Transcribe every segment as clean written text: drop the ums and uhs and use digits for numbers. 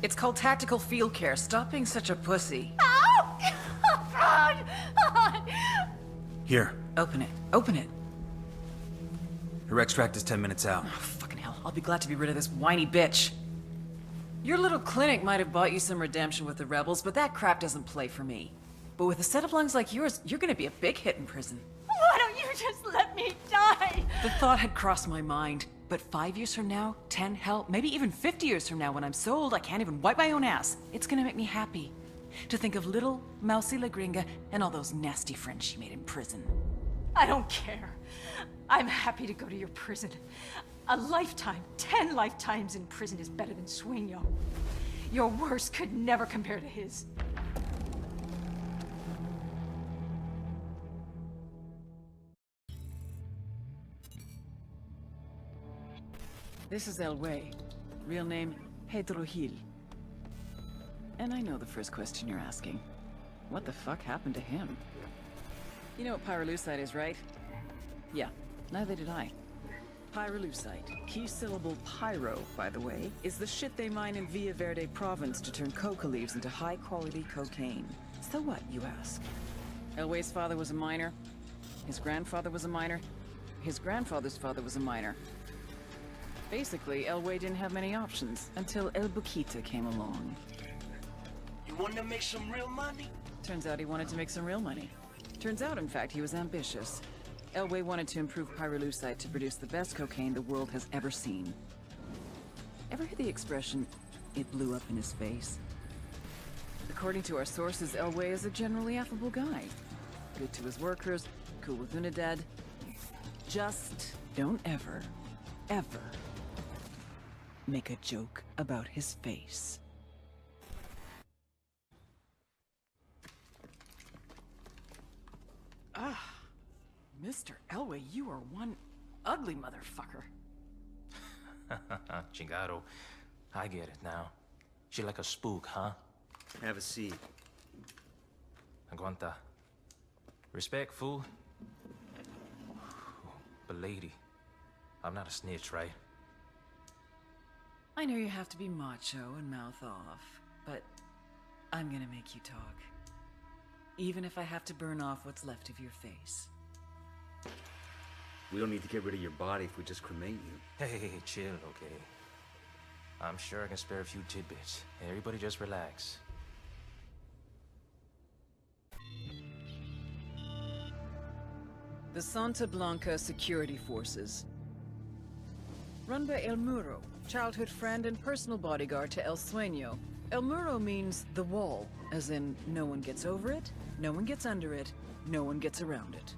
It's called tactical field care. Stop being such a pussy. Ow! God! Here. Open it. Open it. Her extract is 10 minutes out. Oh, fucking hell. I'll be glad to be rid of this whiny bitch. Your little clinic might have bought you some redemption with the rebels, but that crap doesn't play for me. But with a set of lungs like yours, you're gonna be a big hit in prison. Why don't you just let me die? The thought had crossed my mind. But 5 years from now, 10, hell, maybe even 50 years from now when I'm so old I can't even wipe my own ass, it's gonna make me happy. To think of little Mousy La Gringa and all those nasty friends she made in prison. I don't care. I'm happy to go to your prison. A lifetime, 10 lifetimes in prison is better than Sueño. Your worst could never compare to his. This is El Way. Real name, Pedro Gil. And I know the first question you're asking. What the fuck happened to him? You know what pyrolusite is, right? Yeah, neither did I. Pyrolusite, key syllable pyro, by the way, is the shit they mine in Villa Verde province to turn coca leaves into high-quality cocaine. So what, you ask? Elway's father was a miner. His grandfather was a miner. His grandfather's father was a miner. Basically, Elway didn't have many options until El Boquita came along. You want to make some real money? Turns out he wanted to make some real money. Turns out, in fact, he was ambitious. Elway wanted to improve pyrolusite to produce the best cocaine the world has ever seen. Ever hear the expression, it blew up in his face? According to our sources, Elway is a generally affable guy. Good to his workers, cool with Unidad. Just don't ever make a joke about his face. Ah, Mr. Elway, you are one ugly motherfucker. Chingado. I get it now. She like a spook, huh? Have a seat. Aguanta. Respect, fool. But lady, I'm not a snitch, right? I know you have to be macho and mouth off, but I'm gonna make you talk. Even if I have to burn off what's left of your face. We don't need to get rid of your body if we just cremate you. Hey, chill, okay? I'm sure I can spare a few tidbits. Everybody just relax. The Santa Blanca Security Forces. Run by El Muro, childhood friend and personal bodyguard to El Sueño. El Muro means the wall, as in no one gets over it, no one gets under it, no one gets around it.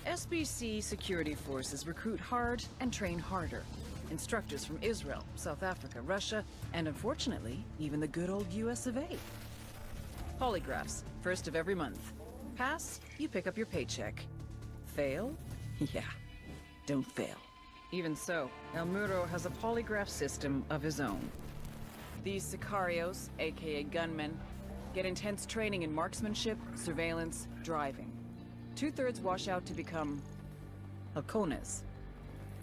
SBC security forces recruit hard and train harder. Instructors from Israel, South Africa, Russia, and unfortunately, even the good old US of A. Polygraphs, first of every month. Pass, you pick up your paycheck. Fail? Yeah, don't fail. Even so, El Muro has a polygraph system of his own. These sicarios, aka gunmen, get intense training in marksmanship, surveillance, driving. 2/3 wash out to become halcones.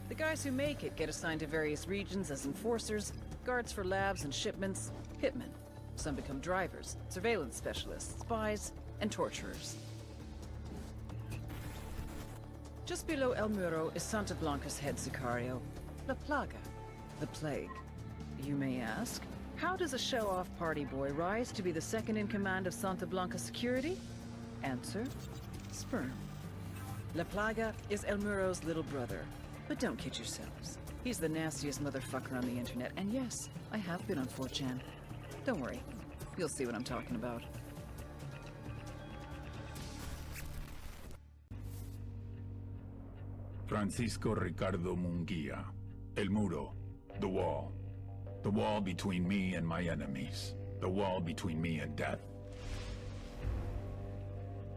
The guys who make it get assigned to various regions as enforcers, guards for labs and shipments, hitmen. Some become drivers, surveillance specialists, spies, and torturers. Just below El Muro is Santa Blanca's head sicario, La Plaga, the Plague. You may ask, how does a show-off party boy rise to be the second in command of Santa Blanca security? Answer, sperm. La Plaga is El Muro's little brother. But don't kid yourselves. He's the nastiest motherfucker on the internet, and yes, I have been on 4chan. Don't worry, you'll see what I'm talking about. Francisco Ricardo Munguia. El Muro. The wall. The wall between me and my enemies. The wall between me and death.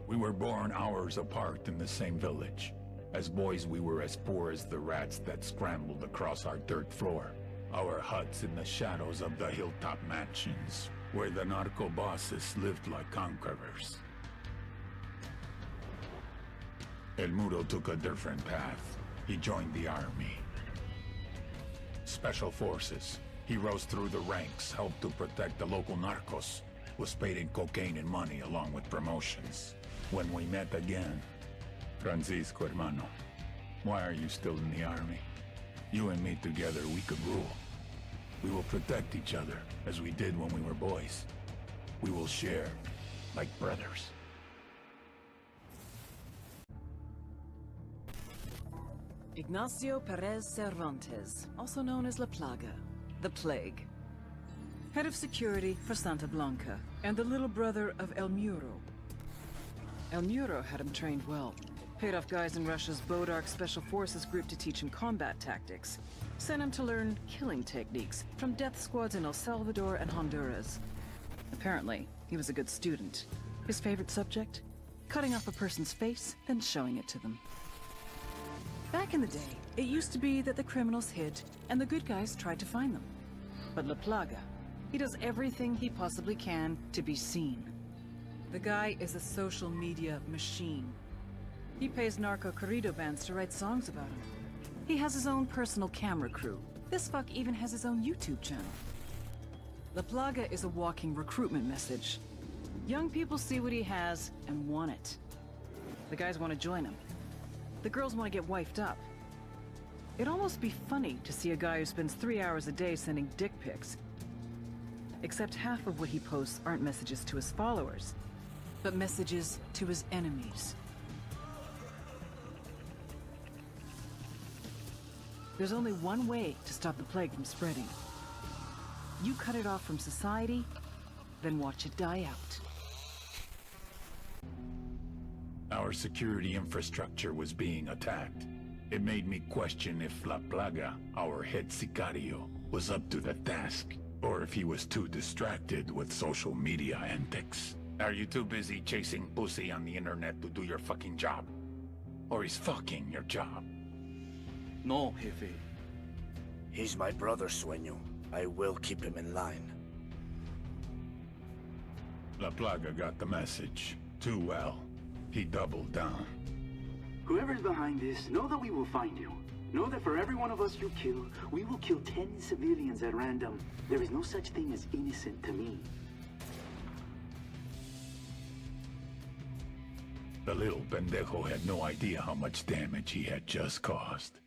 We were born hours apart in the same village. As boys, we were as poor as the rats that scrambled across our dirt floor. Our huts in the shadows of the hilltop mansions, where the narco bosses lived like conquerors. El Muro took a different path. He joined the army. Special forces. He rose through the ranks, helped to protect the local narcos, was paid in cocaine and money along with promotions. When we met again, Francisco hermano, why are you still in the army? You and me together, we could rule. We will protect each other, as we did when we were boys. We will share, like brothers. Ignacio Perez Cervantes, also known as La Plaga, the Plague. Head of security for Santa Blanca, and the little brother of El Muro. El Muro had him trained well. Paid off guys in Russia's Bodark Special Forces group to teach him combat tactics. Sent him to learn killing techniques from death squads in El Salvador and Honduras. Apparently, he was a good student. His favorite subject? Cutting off a person's face, then showing it to them. Back in the day, it used to be that the criminals hid, and the good guys tried to find them. But La Plaga, he does everything he possibly can to be seen. The guy is a social media machine. He pays narco corrido bands to write songs about him. He has his own personal camera crew. This fuck even has his own YouTube channel. La Plaga is a walking recruitment message. Young people see what he has and want it. The guys want to join him. The girls want to get wifed up. It'd almost be funny to see a guy who spends 3 hours a day sending dick pics. Except half of what he posts aren't messages to his followers, but messages to his enemies. There's only one way to stop the plague from spreading. You cut it off from society, then watch it die out. Our security infrastructure was being attacked. It made me question if La Plaga, our head sicario, was up to the task, or if he was too distracted with social media antics. Are you too busy chasing pussy on the internet to do your fucking job? Or is fucking your job? No, Jefe. He's my brother, Sueño. I will keep him in line. La Plaga got the message. Too well. He doubled down. Whoever's behind this, know that we will find you. Know that for every one of us you kill, we will kill 10 civilians at random. There is no such thing as innocent to me. The little pendejo had no idea how much damage he had just caused.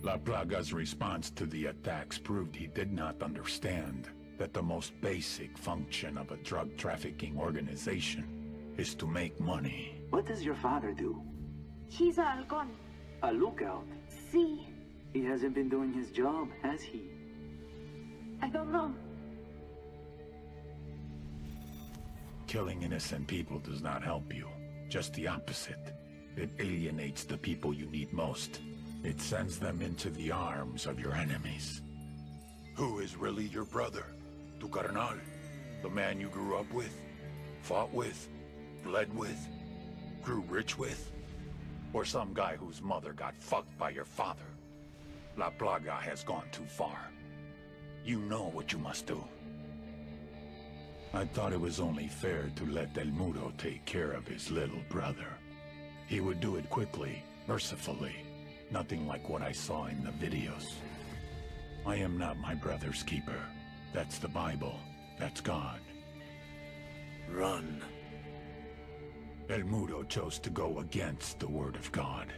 La Plaga's response to the attacks proved he did not understand that the most basic function of a drug trafficking organization is to make money. What does your father do? He's a halcón. A lookout. Sí. He hasn't been doing his job, has he? I don't know. Killing innocent people does not help you. Just the opposite. It alienates the people you need most. It sends them into the arms of your enemies. Who is really your brother? Tu carnal? The man you grew up with? Fought with? Bled with? Grew rich with? Or some guy whose mother got fucked by your father? La Plaga has gone too far. You know what you must do. I thought it was only fair to let El Muro take care of his little brother. He would do it quickly, mercifully. Nothing like what I saw in the videos. I am not my brother's keeper. That's the Bible. That's God. Run. El Muro chose to go against the word of God.